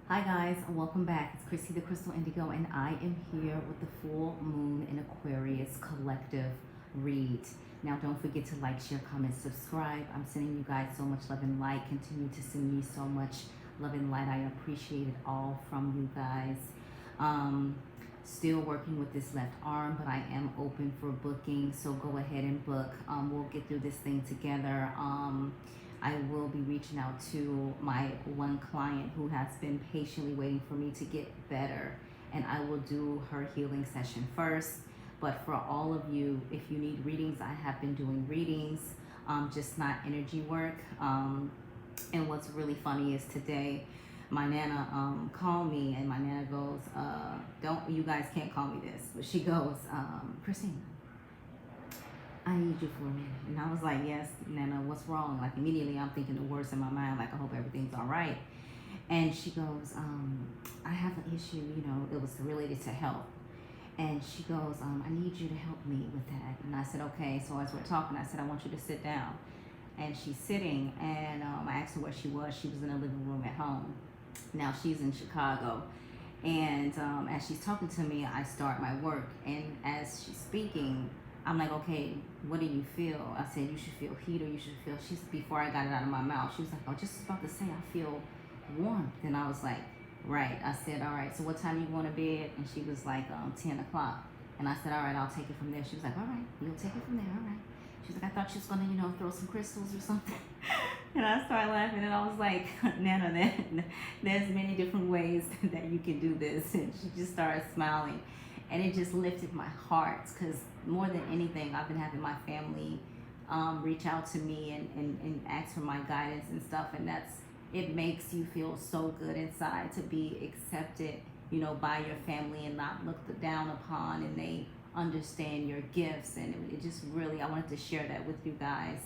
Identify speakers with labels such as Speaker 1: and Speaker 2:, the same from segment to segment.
Speaker 1: Hi guys, welcome back. It's Chrissy the Crystal Indigo, and I am here with the full moon in Aquarius collective read. Now don't forget to like, share, comment, subscribe. I'm sending you guys so much love and light. Continue to send me so much love and light. I appreciate it all from you guys. Still working with this left arm, but I am open for booking, so go ahead and book. We'll get through this thing together. I will be reaching out to my one client who has been patiently waiting for me to get better, and I will do her healing session first. But for all of you, if you need readings, I have been doing readings, just not energy work. And what's really funny is today, my Nana called me, and my Nana goes, don't, you guys can't call me this, but she goes, Christine, I need you for a minute. And I was like, yes, Nana, what's wrong? Like immediately I'm thinking the worst in my mind, like I hope everything's all right. And she goes, I have an issue, it was related to health. And she goes, I need you to help me with that. And I said, okay. So as we're talking, I said, I want you to sit down. And she's sitting, and I asked her where she was. She was in a living room at home. Now she's in Chicago. And as she's talking to me, I start my work. And as she's speaking, I'm like, okay, what do you feel? I said, you should feel heat, or you should feel, before I got it out of my mouth, she was like, oh, just about to say I feel warmth. And I was like, right. I said, all right, so what time you going to bed? And she was like, 10 o'clock. And I said, all right, I'll take it from there. She was like, all right, you'll take it from there, all right. She was like, I thought she was going to, throw some crystals or something. And I started laughing, and I was like, Nana, there's many different ways that you can do this. And she just started smiling. And it just lifted my heart, because more than anything, I've been having my family reach out to me and ask for my guidance and stuff. And it makes you feel so good inside to be accepted, by your family and not looked down upon, and they understand your gifts. And it just really, I wanted to share that with you guys.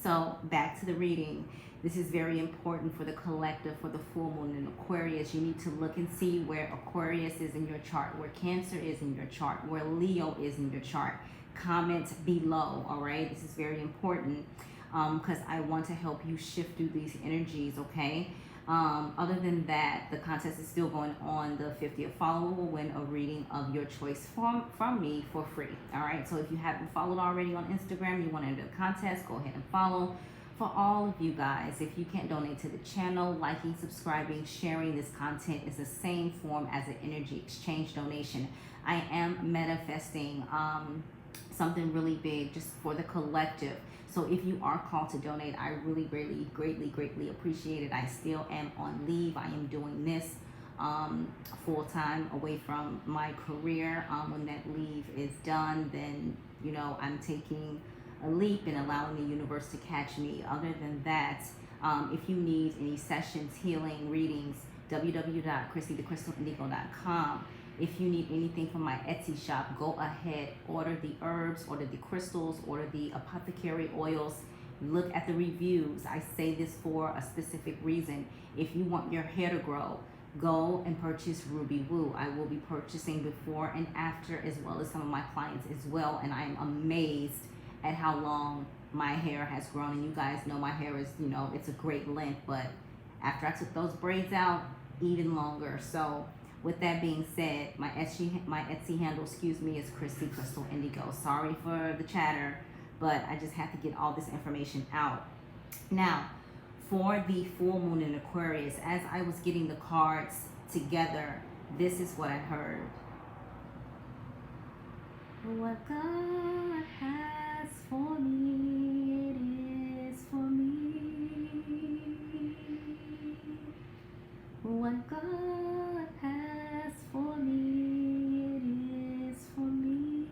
Speaker 1: So back to the reading. This is very important for the collective, for the full moon in Aquarius. You need to look and see where Aquarius is in your chart, where Cancer is in your chart, where Leo is in your chart. Comment below, all right? This is very important because I want to help you shift through these energies, okay? Other than that, the contest is still going on. The 50th follower will win a reading of your choice from me for free, all right? So if you haven't followed already on Instagram, you want to enter the contest, go ahead and follow. For all of you guys, if you can't donate to the channel, liking, subscribing, sharing this content is the same form as an energy exchange donation. I am manifesting something really big just for the collective. So if you are called to donate, I really greatly appreciate it. I still am on leave. I am doing this full time away from my career. When that leave is done, then I'm taking a leap and allowing the universe to catch me. Other than that, if you need any sessions, healing, readings, www.chrissythecrystalindigo.com. If you need anything from my Etsy shop, go ahead, order the herbs, order the crystals, order the apothecary oils. Look at the reviews. I say this for a specific reason. If you want your hair to grow, go and purchase Ruby Woo. I will be purchasing before and after, as well as some of my clients as well. And I am amazed at how long my hair has grown. And you guys know my hair is, it's a great length, but after I took those braids out, even longer. So with that being said, my Etsy handle, is Chrissy Crystal Indigo. Sorry for the chatter, but I just had to get all this information out. Now, for the full moon in Aquarius, as I was getting the cards together, this is what I heard. What God has for me, it is for me. What God has for me, it is for me.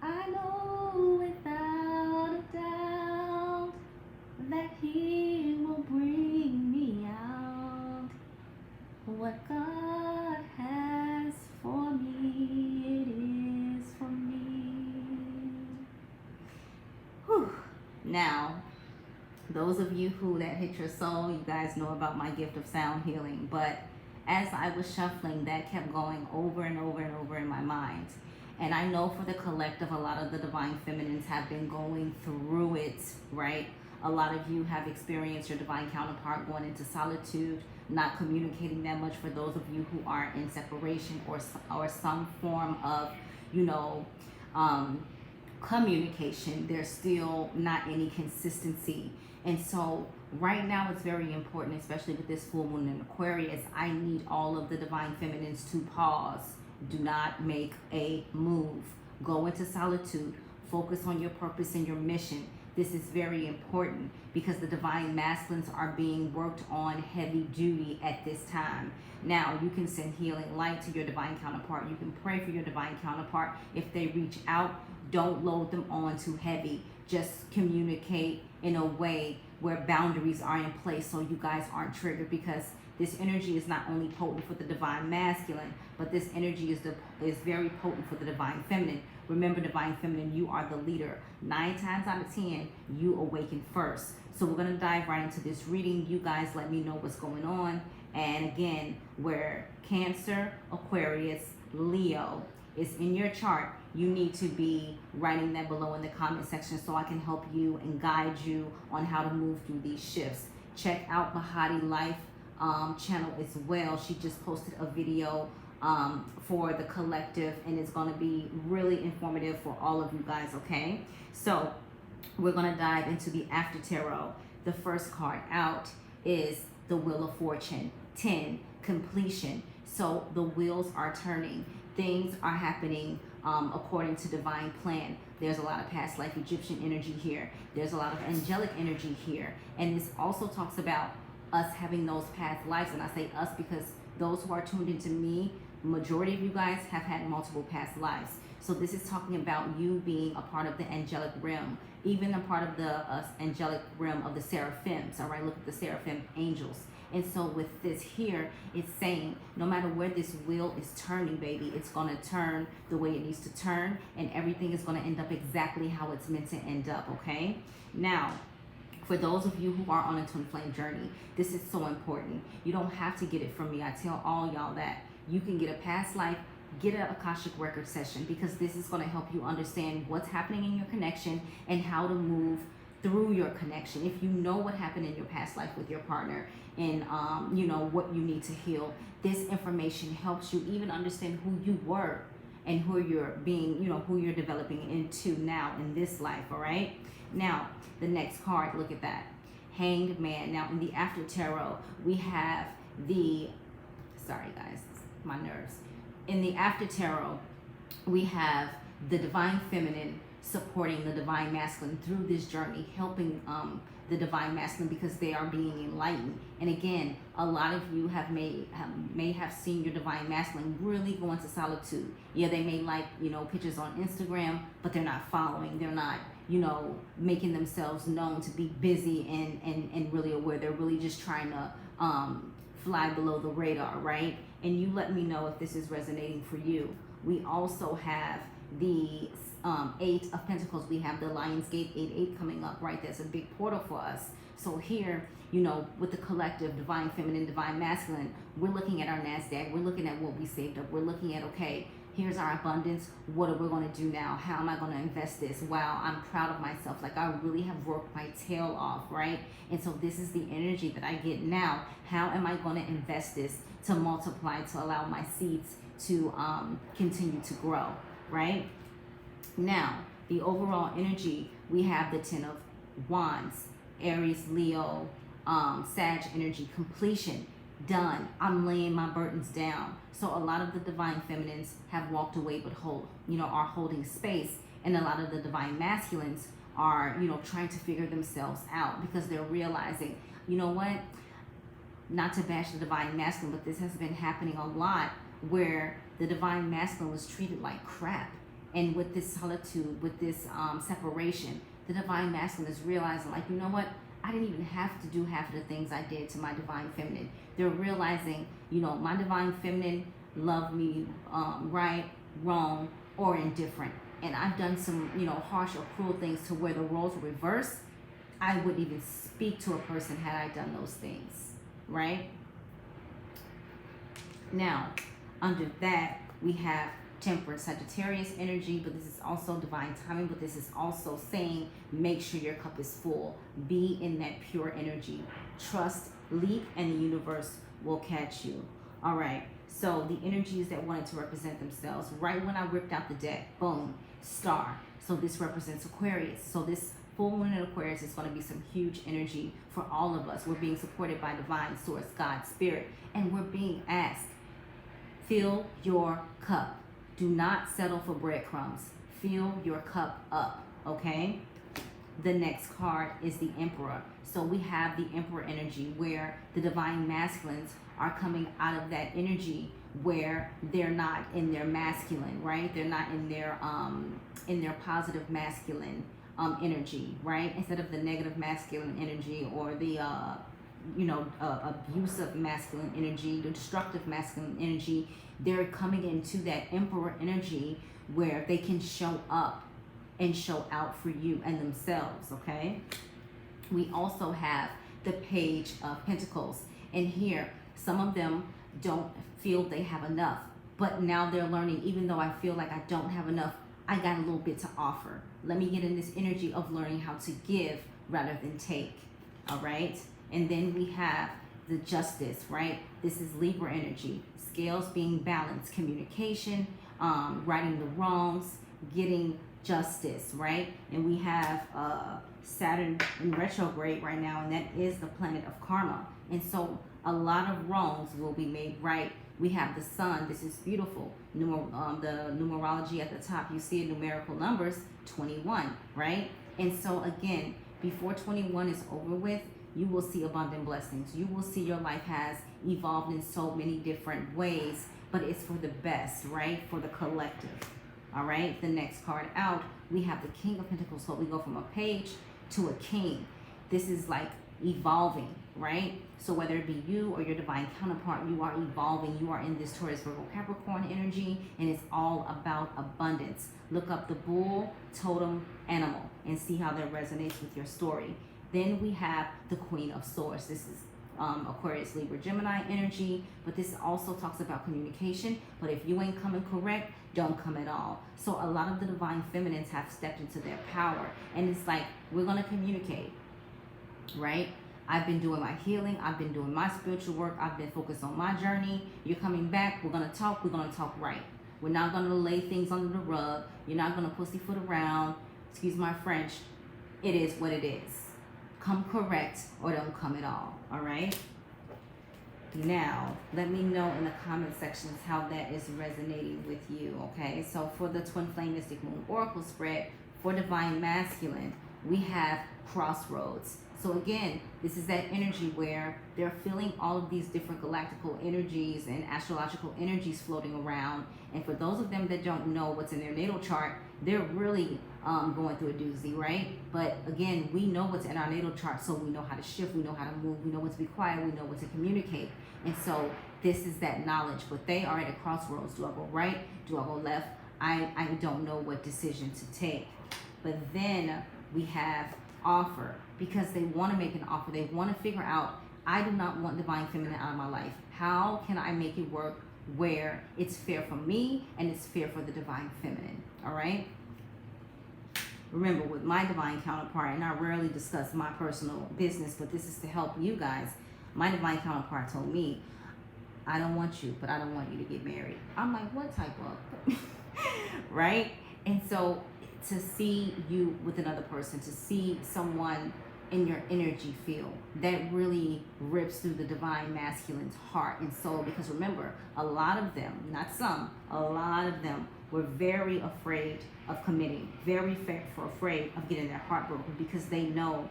Speaker 1: I know without a doubt that He will bring me out. What God has for me, it is for me. Whew. Now, those of you who that hit your soul, you guys know about my gift of sound healing. But as I was shuffling, that kept going over and over and over in my mind. And I know for the collective, a lot of the divine feminines have been going through it, right? A lot of you have experienced your divine counterpart going into solitude, not communicating that much. For those of you who are in separation or some form of, you know, communication, there's still not any consistency. And so right now it's very important, especially with this full moon in Aquarius, I need all of the divine feminines to pause. Do not make a move. Go into solitude. Focus on your purpose and your mission. This is very important because the divine masculines are being worked on heavy duty at this time. Now, you can send healing light to your divine counterpart. You can pray for your divine counterpart. If they reach out, don't load them on too heavy. Just communicate in a way where boundaries are in place so you guys aren't triggered, because this energy is not only potent for the divine masculine, but this energy is very potent for the divine feminine. Remember, divine feminine, you are the leader. 9 times out of 10, you awaken first. So we're going to dive right into this reading. You guys let me know what's going on. And again, where Cancer, Aquarius, Leo is in your chart, you need to be writing that below in the comment section so I can help you and guide you on how to move through these shifts. Check out Bahati Life channel as well. She just posted a video for the collective, and it's going to be really informative for all of you guys, okay? So we're going to dive into the after tarot. The first card out is the Wheel of Fortune. 10, completion. So the wheels are turning. Things are happening according to divine plan. There's a lot of past life Egyptian energy here. There's a lot of angelic energy here. And this also talks about us having those past lives. And I say us because those who are tuned into me, majority of you guys have had multiple past lives. So this is talking about you being a part of the angelic realm, even a part of the angelic realm of the seraphims. All right, look at the seraphim angels. And so with this here, it's saying no matter where this wheel is turning, baby, it's going to turn the way it needs to turn, and everything is going to end up exactly how it's meant to end up, okay? Now, for those of you who are on a twin flame journey, this is so important. You don't have to get it from me. I tell all y'all that. You can get a past life, get an Akashic record session, because this is going to help you understand what's happening in your connection and how to move through your connection. If you know what happened in your past life with your partner and you know what you need to heal, this information helps you even understand who you were and who you're being, you know, who you're developing into now in this life. All right, now the next card, look at that, Hanged Man. Now in the after tarot, we have the, sorry guys, my nerves. In the after tarot, we have the divine feminine supporting the divine masculine through this journey, helping the divine masculine because they are being enlightened. And again, a lot of you may have seen your divine masculine really go into solitude. Yeah, they may like, you know, pictures on Instagram, but they're not following. They're not, you know, making themselves known to be busy and really aware. They're really just trying to fly below the radar, right? And you let me know if this is resonating for you. We also have the 8 of Pentacles. We have the Lionsgate 8-8 coming up, right? That's a big portal for us. So here, you know, with the collective, divine feminine, divine masculine, we're looking at our NASDAQ. We're looking at what we saved up. We're looking at, okay, here's our abundance. What are we going to do now? How am I going to invest this? Wow, I'm proud of myself. Like, I really have worked my tail off, right? And so this is the energy that I get now. How am I going to invest this to multiply, to allow my seeds to continue to grow, right? Now, the overall energy, we have the 10 of Wands, Aries, Leo, Sag energy, completion, done. I'm laying my burdens down. So a lot of the divine feminines have walked away, but are holding space. And a lot of the divine masculines are, you know, trying to figure themselves out because they're realizing, you know what, not to bash the divine masculine, but this has been happening a lot where the divine masculine was treated like crap. And with this solitude, with this separation, the divine masculine is realizing, like, you know what? I didn't even have to do half of the things I did to my divine feminine. They're realizing, you know, my divine feminine loved me right, wrong, or indifferent. And I've done some, you know, harsh or cruel things to where the roles were reversed. I wouldn't even speak to a person had I done those things, right? Now, under that, we have Temperance, Sagittarius energy, but this is also divine timing, but this is also saying make sure your cup is full. Be in that pure energy. Trust, leap, and the universe will catch you. All right, so the energies that wanted to represent themselves, right when I ripped out the deck, boom, star. So this represents Aquarius. So this full moon in Aquarius is going to be some huge energy for all of us. We're being supported by divine source, God, spirit, and we're being asked, fill your cup. Do not settle for breadcrumbs. Fill your cup up, okay? The next card is the Emperor. So we have the Emperor energy where the divine masculines are coming out of that energy where they're not in their masculine, right? They're not in their positive masculine energy, right? Instead of the negative masculine energy or the abusive masculine energy, the destructive masculine energy, they're coming into that Emperor energy where they can show up and show out for you and themselves, okay? We also have the Page of Pentacles. And here, some of them don't feel they have enough, but now they're learning, even though I feel like I don't have enough, I got a little bit to offer. Let me get in this energy of learning how to give rather than take, all right? And then we have the Justice, right? This is Libra energy. Scales being balanced, communication, righting the wrongs, getting justice, right? And we have Saturn in retrograde right now, and that is the planet of karma. And so a lot of wrongs will be made right. We have the Sun. This is beautiful. The numerology at the top, you see numerical numbers, 21, right? And so again, before 21 is over with, you will see abundant blessings. You will see your life has evolved in so many different ways, but it's for the best, right? For the collective. All right, the next card out, we have the King of Pentacles. So we go from a page to a king. This is like evolving, right? So whether it be you or your divine counterpart, you are evolving. You are in this Taurus, Virgo, Capricorn energy, and it's all about abundance. Look up the bull totem animal and see how that resonates with your story. Then we have the Queen of Swords. This is Aquarius, Libra, Gemini energy, but this also talks about communication. But if you ain't coming correct, don't come at all. So a lot of the divine feminines have stepped into their power, and it's like, we're going to communicate, right? I've been doing my healing. I've been doing my spiritual work. I've been focused on my journey. You're coming back. We're going to talk. We're going to talk right. We're not going to lay things under the rug. You're not going to pussyfoot around. Excuse my French. It is what it is. Come correct or don't come at all. All right? Now, let me know in the comment sections how that is resonating with you, okay? So for the Twin Flame Mystic Moon Oracle spread, for Divine Masculine, we have Crossroads. So again, this is that energy where they're feeling all of these different galactical energies and astrological energies floating around. And for those of them that don't know what's in their natal chart, they're really going through a doozy, right? But again, we know what's in our natal chart, so we know how to shift, we know how to move, we know when to be quiet, we know when to communicate. And so this is that knowledge, but they are at a crossroads. Do I go right? Do I go left? I don't know what decision to take. But then we have offer, because they want to make an offer. They want to figure out, I do not want divine feminine out of my life. How can I make it work where it's fair for me and it's fair for the divine feminine? All right? Remember, with my divine counterpart, and I rarely discuss my personal business, but this is to help you guys. My divine counterpart told me, I don't want you, but I don't want you to get married. I'm like, what type of? Right? And so to see you with another person, to see someone in your energy field, that really rips through the divine masculine's heart and soul. Because remember, a lot of them, not some, a lot of them were very afraid of committing, very afraid of getting their heart broken, because they know,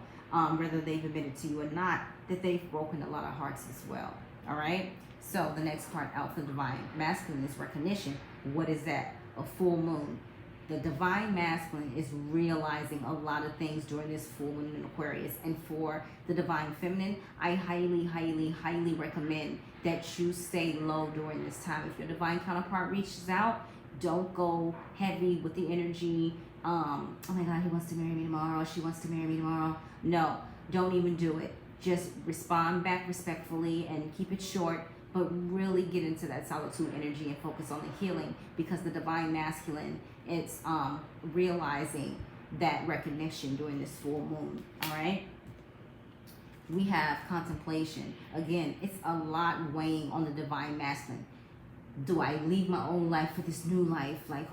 Speaker 1: whether they've admitted to you or not, that they've broken a lot of hearts as well. All right? So the next card out for divine masculine is recognition. What is that? A full moon. The divine masculine is realizing a lot of things during this full moon in Aquarius. And for the divine feminine, I highly, highly, highly recommend that you stay low during this time. If your divine counterpart reaches out, don't go heavy with the energy. Oh my God, he wants to marry me tomorrow. She wants to marry me tomorrow. No, don't even do it. Just respond back respectfully and keep it short. but really get into that solitude energy and focus on the healing, because the divine masculine, it's realizing that recognition during this full moon. All right. We have contemplation. Again, it's a lot weighing on the divine masculine. Do I leave my old life for this new life? Like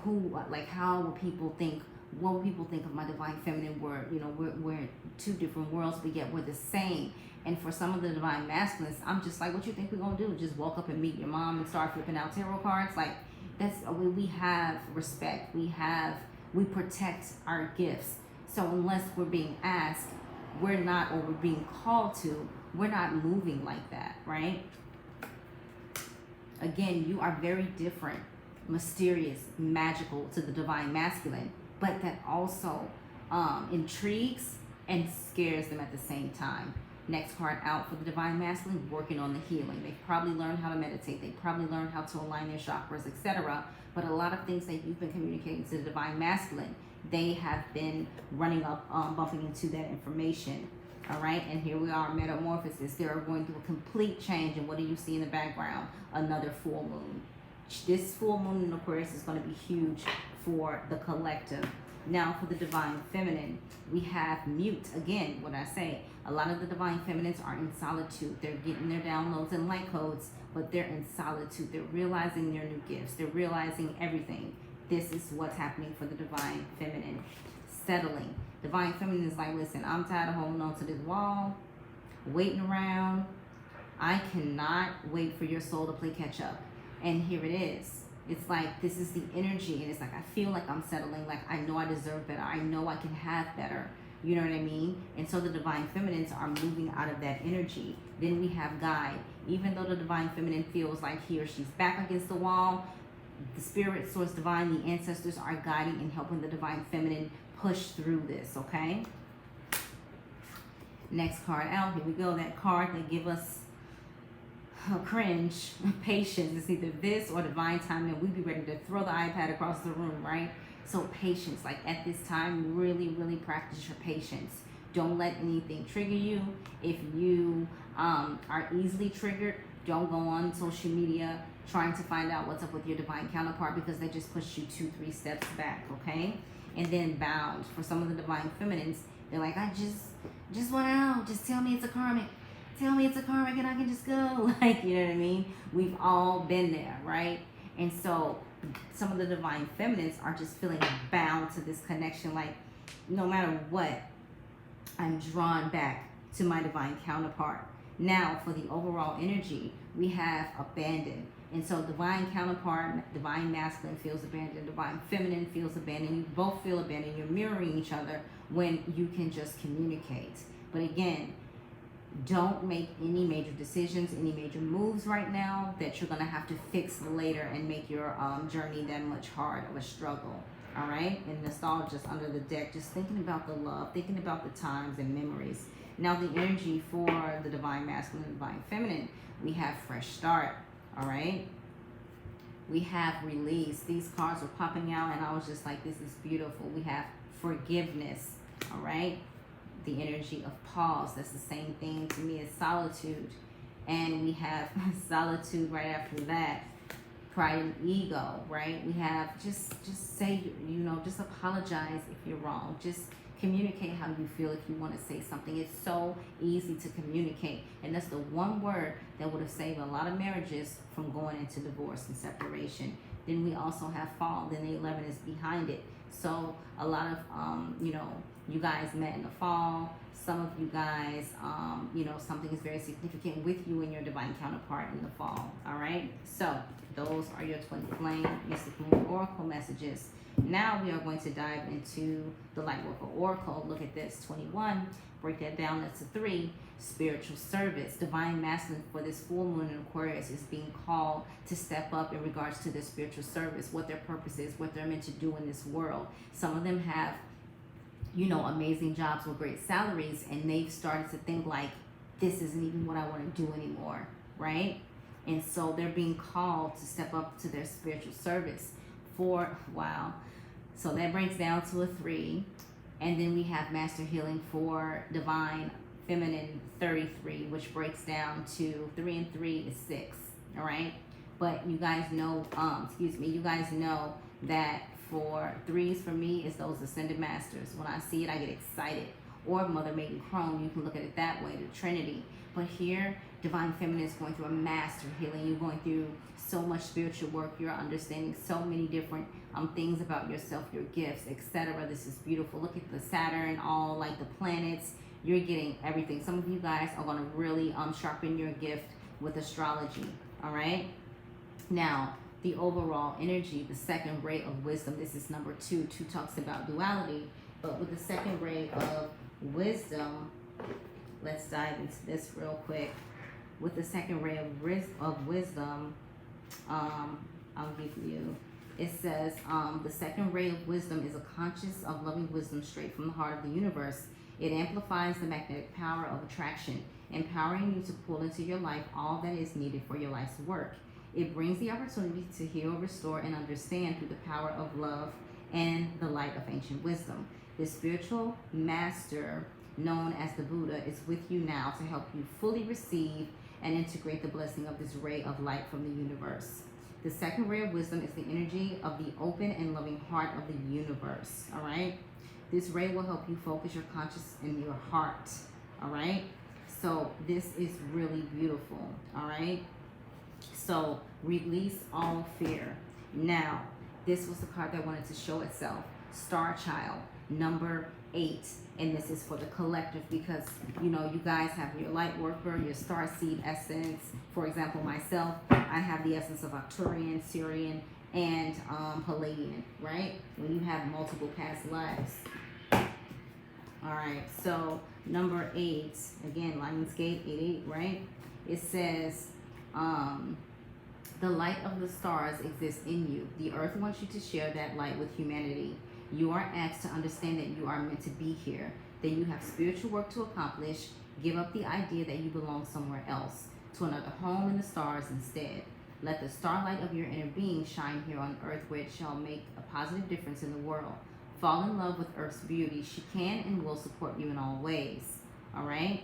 Speaker 1: how will people think? What will people think of my divine feminine? We're in two different worlds, but yet we're the same. And for some of the divine masculines, I'm just like, what you think we're gonna do? Just walk up and meet your mom and start flipping out tarot cards? Like, that's we have respect. We protect our gifts. So unless we're being asked, we're not, or we're being called to, we're not moving like that, right? Again, you are very different, mysterious, magical to the divine masculine, but that also intrigues and scares them at the same time. Next card out for the divine masculine, working on the healing. They've probably learned how to meditate. They probably learned how to align their chakras, etc. But a lot of things that you've been communicating to the divine masculine, they have been running up, bumping into that information. All right, and here we are, metamorphosis. They are going through a complete change. And what do you see in the background? Another full moon. This full moon in Aquarius is going to be huge for the collective. Now for the divine feminine, we have mute. Again, what I say, a lot of the divine feminines are in solitude. They're getting their downloads and light codes, but they're in solitude. They're realizing their new gifts. They're realizing everything. This is what's happening for the divine feminine. Settling. Divine feminine is like, listen, I'm tired of holding on to this wall, waiting around. I cannot wait for your soul to play catch up. And here it is. It's like, this is the energy, and it's like, I feel like I'm settling, like I know I deserve better. I know I can have better. You know what I mean? And so the divine feminines are moving out of that energy. Then we have guide. Even though the divine feminine feels like he or she's back against the wall, the spirit, source, divine, the ancestors are guiding and helping the divine feminine push through this, okay? Next card out. Here we go. That card that give us a cringe, patience. It's either this or divine timing, and we'd be ready to throw the iPad across the room, right? So patience, like at this time, really, really practice your patience. Don't let anything trigger you. If you are easily triggered, don't go on social media trying to find out what's up with your divine counterpart, because they just push you 2-3 steps back, okay? And then bound. For some of the divine feminines, they're like, I just want out. Just tell me it's a karmic. Tell me it's a karmic and I can just go. Like, you know what I mean? We've all been there, right? And so some of the divine feminines are just feeling bound to this connection. Like, no matter what, I'm drawn back to my divine counterpart. Now, for the overall energy, we have abandoned. And so divine counterpart, divine masculine feels abandoned, divine feminine feels abandoned. You both feel abandoned. You're mirroring each other when you can just communicate. But again, don't make any major decisions, any major moves right now that you're going to have to fix later and make your journey that much hard of a struggle. All right? And nostalgia under the deck, just thinking about the love, thinking about the times and memories. Now the energy for the divine masculine and divine feminine, we have fresh start. All right? We have release. These cards were popping out and I was just like, this is beautiful. We have forgiveness. All right? The energy of pause. That's the same thing to me as solitude. And we have solitude right after that. Pride and ego, right? We have just say, just apologize if you're wrong. Just communicate how you feel if you want to say something. It's so easy to communicate. And that's the one word that would have saved a lot of marriages from going into divorce and separation. Then we also have fall. Then the 11 is behind it. So a lot of, you guys met in the fall. Some of you guys, something is very significant with you and your divine counterpart in the fall. All right. So those are your twin flame mystic moon oracle messages. Now we are going to dive into the Lightworker Oracle. Look at this, 21. Break that down. That's a 3. Spiritual service. Divine masculine for this full moon in Aquarius is being called to step up in regards to their spiritual service, what their purpose is, what they're meant to do in this world. Some of them have, amazing jobs with great salaries, and they've started to think like, this isn't even what I want to do anymore, right? And so they're being called to step up to their spiritual service. Wow. So that breaks down to a 3. And then we have master healing for divine feminine 33, which breaks down to 3 and 3 is 6. all right? But you guys know, you guys know that for threes, for me, it's those ascended masters. When I see it, I get excited. Or Mother Maiden Crone, you can look at it that way, the Trinity. But here, Divine Feminine is going through a master healing. You're going through so much spiritual work. You're understanding so many different things about yourself, your gifts, etc. This is beautiful. Look at the Saturn, all like the planets. You're getting everything. Some of you guys are going to really sharpen your gift with astrology, all right? Now, the overall energy, the second ray of wisdom, this is number 2. 2 talks about duality, but with the second ray of wisdom, let's dive into this real quick. With the second ray of wisdom, I'll give you, it says, the second ray of wisdom is a conscious of loving wisdom straight from the heart of the universe. It amplifies the magnetic power of attraction, empowering you to pull into your life all that is needed for your life's work. It brings the opportunity to heal, restore, and understand through the power of love and the light of ancient wisdom. The spiritual master, known as the Buddha, is with you now to help you fully receive and integrate the blessing of this ray of light from the universe. The second ray of wisdom is the energy of the open and loving heart of the universe, all right? This ray will help you focus your conscious in your heart, all right? So this is really beautiful, all right? So release all fear. Now, this was the card that wanted to show itself. Star Child, number 8. And this is for the collective because, you know, you guys have your light worker, your star seed essence. For example, myself, I have the essence of Arcturian, Syrian, and Palladian, right? When you have multiple past lives. All right, so number 8, again, Lionsgate 88, right? It says, the light of the stars exists in you. The earth wants you to share that light with humanity. You are asked to understand that you are meant to be here, that you have spiritual work to accomplish. Give up the idea that you belong somewhere else, to another home in the stars instead. Let the starlight of your inner being shine here on earth, where it shall make a positive difference in the world. Fall in love with earth's beauty. She can and will support you in all ways. All right?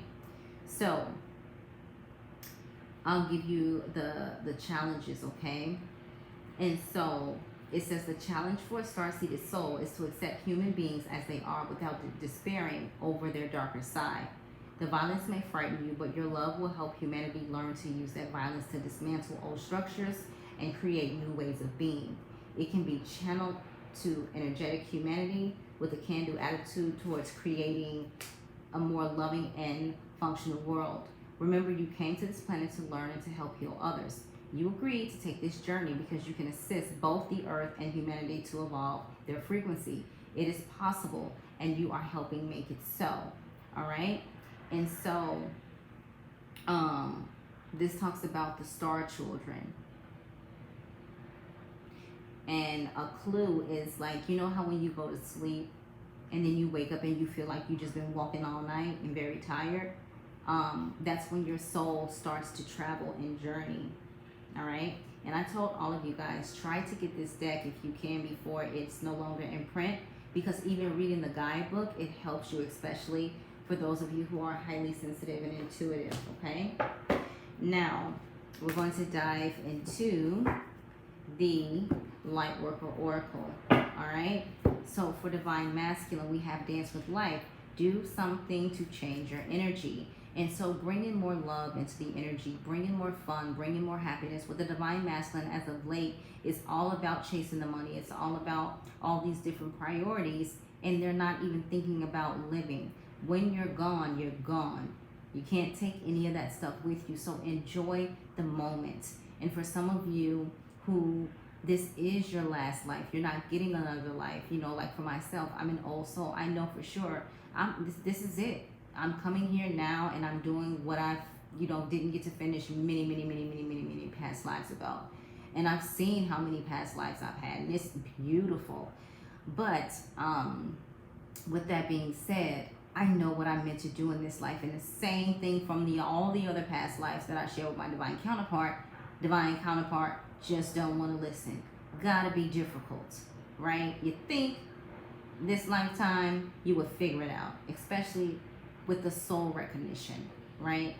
Speaker 1: So, I'll give you the challenges, okay? And so, it says the challenge for a star-seeded soul is to accept human beings as they are without despairing over their darker side. The violence may frighten you, but your love will help humanity learn to use that violence to dismantle old structures and create new ways of being. It can be channeled to energetic humanity with a can-do attitude towards creating a more loving and functional world. Remember, you came to this planet to learn and to help heal others. You agreed to take this journey because you can assist both the earth and humanity to evolve their frequency. It is possible, and you are helping make it so. All right? And so, this talks about the star children. And a clue is like, you know how when you go to sleep and then you wake up and you feel like you've just been walking all night and very tired? That's when your soul starts to travel and journey. All right? And I told all of you guys, try to get this deck if you can before it's no longer in print, because even reading the guidebook, it helps you, especially for those of you who are highly sensitive and intuitive, okay? Now, we're going to dive into the Lightworker Oracle, all right? So for Divine Masculine, we have Dance with Life. Do something to change your energy. And so bring in more love into the energy, bring in more fun, bring in more happiness. With the Divine Masculine, as of late, it's all about chasing the money. It's all about all these different priorities, and they're not even thinking about living. When you're gone, you're gone. You can't take any of that stuff with you, so enjoy the moment. And for some of you who this is your last life, you're not getting another life. You know, like for myself, I'm an old soul. I know for sure this is it. I'm coming here now and I'm doing what I've, didn't get to finish many past lives ago. And I've seen how many past lives I've had, and it's beautiful. But with that being said, I know what I'm meant to do in this life, and the same thing from all the other past lives that I share with my divine counterpart. Divine counterpart just don't want to listen. Gotta be difficult, right? You think this lifetime you would figure it out, especially with the soul recognition, right?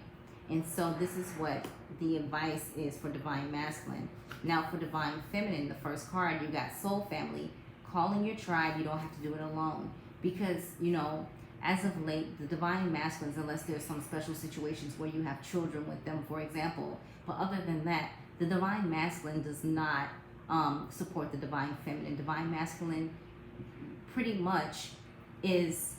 Speaker 1: And so this is what the advice is for divine masculine. Now for divine feminine, the first card, you got soul family. Calling your tribe, you don't have to do it alone. Because, you know, as of late, the divine masculines, unless there's some special situations where you have children with them, for example. But other than that, the divine masculine does not support the divine feminine. Divine masculine pretty much is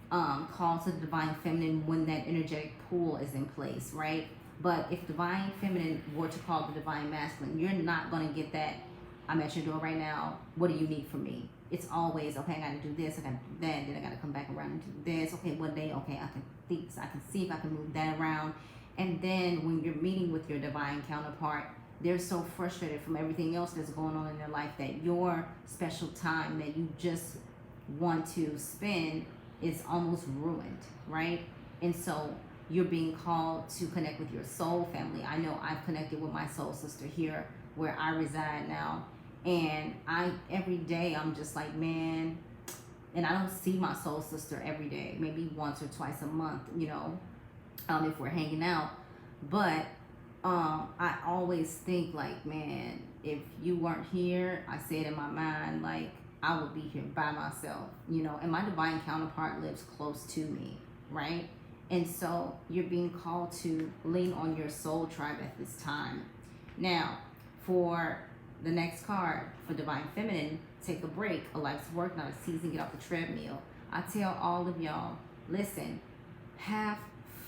Speaker 1: called to the divine feminine when that energetic pool is in place, right? But if divine feminine were to call the divine masculine, you're not going to get that, I'm at your door right now, what do you need from me? It's always, okay, I got to do this, I got to do that, then I got to come back around and do this. Okay, one day, okay, I can think, I can see if I can move that around. And then when you're meeting with your divine counterpart, they're so frustrated from everything else that's going on in their life that your special time that you just want to spend is almost ruined, right? And so you're being called to connect with your soul family. I know I've connected with my soul sister here where I reside now. And every day I'm just like, man, and I don't see my soul sister every day, maybe once or twice a month, you know, if we're hanging out. But I always think like, man, if you weren't here, I say it in my mind, like I would be here by myself, you know, and my divine counterpart lives close to me, right? And so you're being called to lean on your soul tribe at this time. Now, for the next card, for divine feminine, take a break. A life's work, not a season. Get off the treadmill. I tell all of y'all, listen, have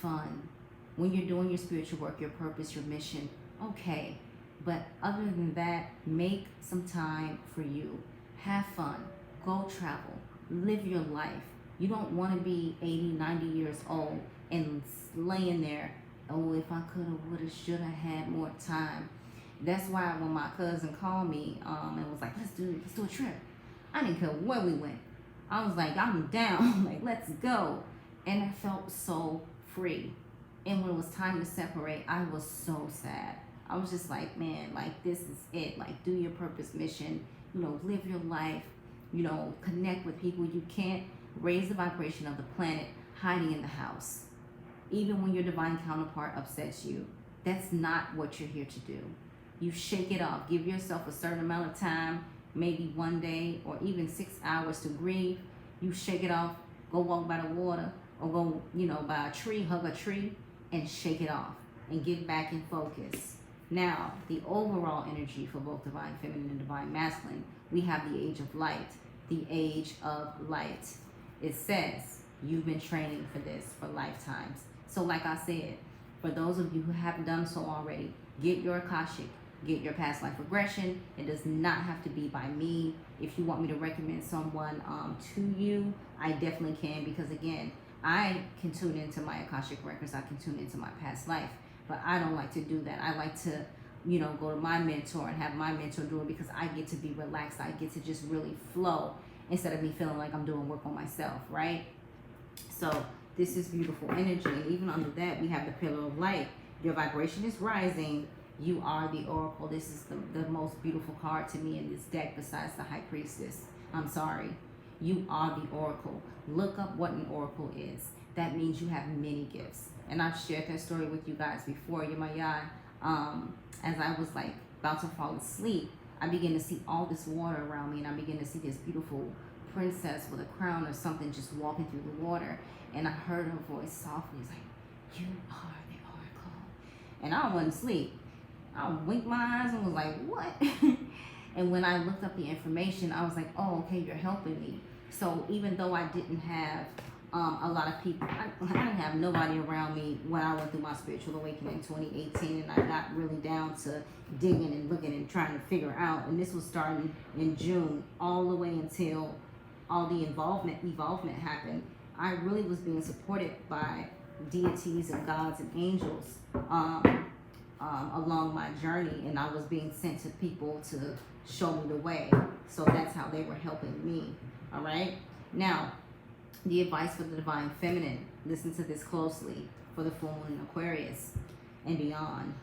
Speaker 1: fun. When you're doing your spiritual work, your purpose, your mission, okay. But other than that, make some time for you. Have fun. Go travel. Live your life. You don't want to be 80, 90 years old and laying there, oh, if I could have, would have, should have had more time. That's why when my cousin called me and was like, let's do a trip, I didn't care where we went. I was like, I'm down. Like, let's go. And I felt so free. And when it was time to separate, I was so sad. I was just like, man, like, this is it. Like, do your purpose, mission, you know, live your life, you know, connect with people. You can't raise the vibration of the planet hiding in the house. Even when your divine counterpart upsets you, that's not what you're here to do. You shake it off. Give yourself a certain amount of time, maybe one day or even 6 hours to grieve. You shake it off. Go walk by the water or go, you know, by a tree, hug a tree and shake it off and get back in focus. Now, the overall energy for both divine feminine and divine masculine, we have the age of light. The age of light. It says you've been training for this for lifetimes. So like I said, for those of you who haven't done so already, get your Akashic. Get your past life regression. It does not have to be by me. If you want me to recommend someone to you, I definitely can, because again, I can tune into my Akashic records. I can tune into my past life, but I don't like to do that. I like to, you know, go to my mentor and have my mentor do it, because I get to be relaxed. I get to just really flow instead of me feeling like I'm doing work on myself, right? So this is beautiful energy. And even under that, we have the pillar of light. Your vibration is rising. You are the oracle. This is the most beautiful card to me in this deck besides the high priestess. I'm sorry. You are the oracle. Look up what an oracle is. That means you have many gifts. And I've shared that story with you guys before. Yamaya, as I was like about to fall asleep, I began to see all this water around me, and I began to see this beautiful princess with a crown or something just walking through the water. And I heard her voice softly, it's like, you are the oracle. And I wasn't asleep. I winked my eyes and was like, what? And when I looked up the information, I was like, oh, okay, you're helping me. So even though I didn't have a lot of people, I didn't have nobody around me when I went through my spiritual awakening in 2018, and I got really down to digging and looking and trying to figure out. And this was starting in June all the way until all the evolvement happened. I really was being supported by deities and gods and angels along my journey, and I was being sent to people to show me the way. So that's how they were helping me. All right. Now, the advice for the divine feminine. Listen to this closely for the full moon in Aquarius and beyond.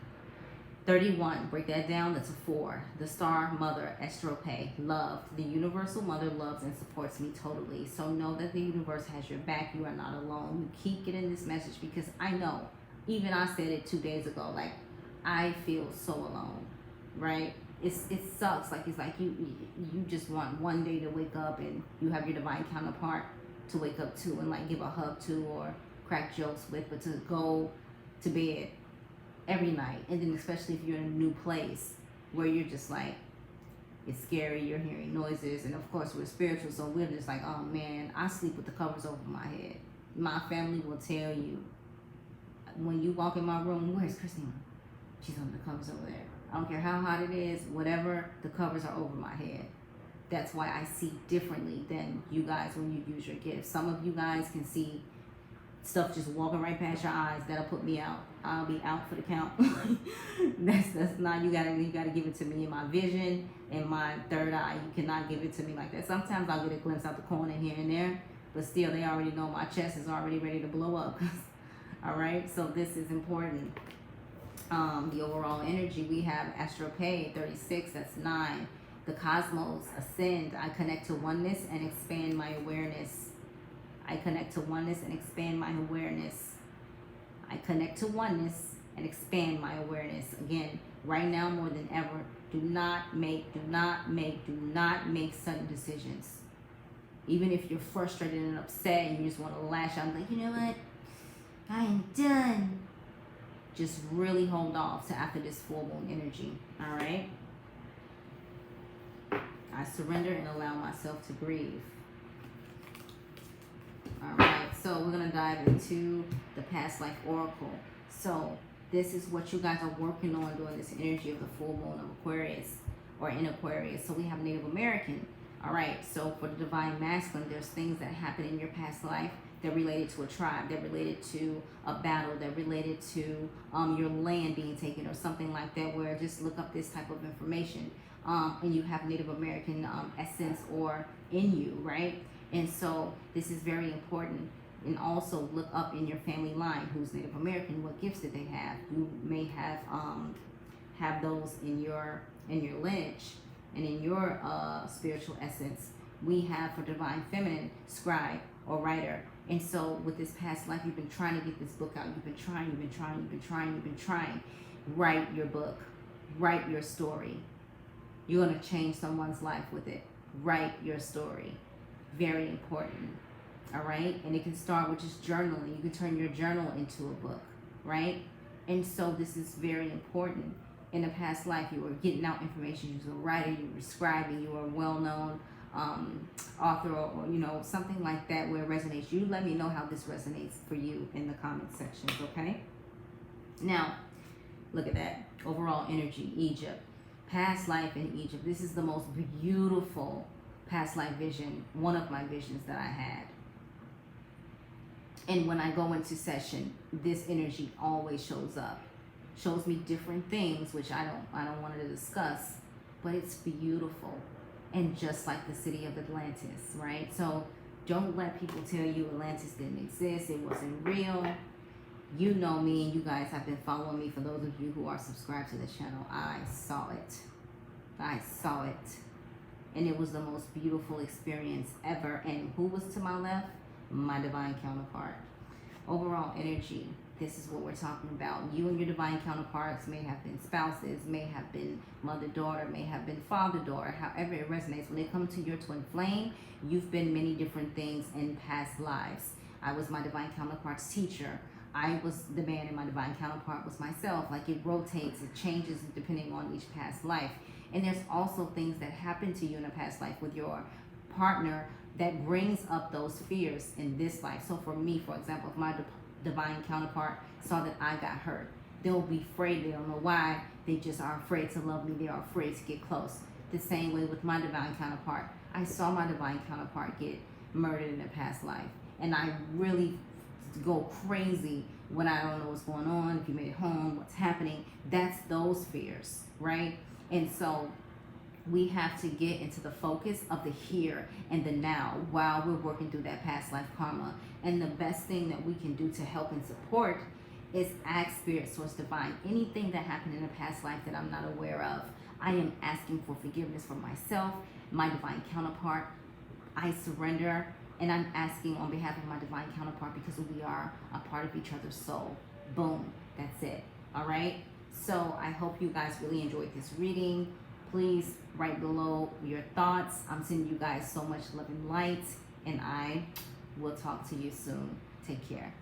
Speaker 1: 31. Break that down. That's a 4. The star mother, Estrope, loved. The universal mother loves and supports me totally. So know that the universe has your back. You are not alone. You keep getting this message because I know even I said it 2 days ago, like, I feel so alone, right? It sucks. Like, it's like you just want one day to wake up and you have your divine counterpart to wake up to and like give a hug to or crack jokes with, but to go to bed every night, and then especially if you're in a new place where you're just like, it's scary, you're hearing noises, and of course we're spiritual, so we're just like, oh man, I sleep with the covers over my head. My family will tell you, when you walk in my room, where's Christina? She's under the covers over there. I don't care how hot it is, whatever, the covers are over my head. That's why I see differently than you guys when you use your gifts. Some of you guys can see stuff just walking right past your eyes. That'll put me out. I'll be out for the count. that's not, you gotta give it to me in my vision, in my third eye. You cannot give it to me like that. Sometimes I'll get a glimpse out the corner here and there, but still they already know my chest is already ready to blow up. All right, so this is important. The overall energy, we have Astropay 36, that's 9. The cosmos, ascend. I connect to oneness and expand my awareness. I connect to oneness and expand my awareness. I connect to oneness and expand my awareness. Again, right now more than ever, do not make sudden decisions. Even if you're frustrated and upset and you just want to lash out, like, you know what? I am done. Just really hold off to after this full moon energy. All right? I surrender and allow myself to breathe. All right, so we're going to dive into the past life oracle. So this is what you guys are working on during this energy of the full moon of Aquarius, or in Aquarius. So we have Native American. All right, so for the divine masculine, there's things that happen in your past life. They're related to a tribe. They're related to a battle. They're related to your land being taken or something like that, where just look up this type of information. And you have Native American essence or in you, right? And so this is very important. And also look up in your family line who's Native American, what gifts did they have. You may have those in your lineage and in your spiritual essence. We have for divine feminine, scribe or writer. And so with this past life, you've been trying to get this book out. You've been trying. Write your book. Write your story. You're going to change someone's life with it. Write your story. Very important. All right? And it can start with just journaling. You can turn your journal into a book, right? And so this is very important. In a past life, you were getting out information. You were a writer, you were scribing, you were a well-known author, or you know, something like that where it resonates. You let me know how this resonates for you in the comment sections, okay? Now, look at that. Overall energy, Egypt. Past life in Egypt. This is the most beautiful past life vision, one of my visions that I had. And when I go into session, this energy always shows up. Shows me different things, which I don't want to discuss, but it's beautiful. And just like the city of Atlantis, right? So don't let people tell you Atlantis didn't exist, it wasn't real. You know me, and you guys have been following me. For those of you who are subscribed to the channel, I saw it. And it was the most beautiful experience ever. And who was to my left? My divine counterpart. Overall energy, this is what we're talking about. You and your divine counterparts may have been spouses, may have been mother-daughter, may have been father-daughter, however it resonates. When it comes to your twin flame, you've been many different things in past lives. I was my divine counterpart's teacher. I was the man, and my divine counterpart was myself. Like, it rotates, it changes depending on each past life. And there's also things that happen to you in a past life with your partner that brings up those fears in this life. So for me, for example, if my divine counterpart saw that I got hurt, they'll be afraid. They don't know why. They just are afraid to love me. They are afraid to get close. The same way with my divine counterpart. I saw my divine counterpart get murdered in a past life. And I really go crazy when I don't know what's going on, if you made it home, what's happening. That's those fears, right? And so we have to get into the focus of the here and the now while we're working through that past life karma. And the best thing that we can do to help and support is ask Spirit, Source, Divine, anything that happened in a past life that I'm not aware of. I am asking for forgiveness for myself, my divine counterpart. I surrender, and I'm asking on behalf of my divine counterpart, because we are a part of each other's soul. Boom. That's it. All right. So I hope you guys really enjoyed this reading. Please write below your thoughts. I'm sending you guys so much love and light, and I will talk to you soon. Take care.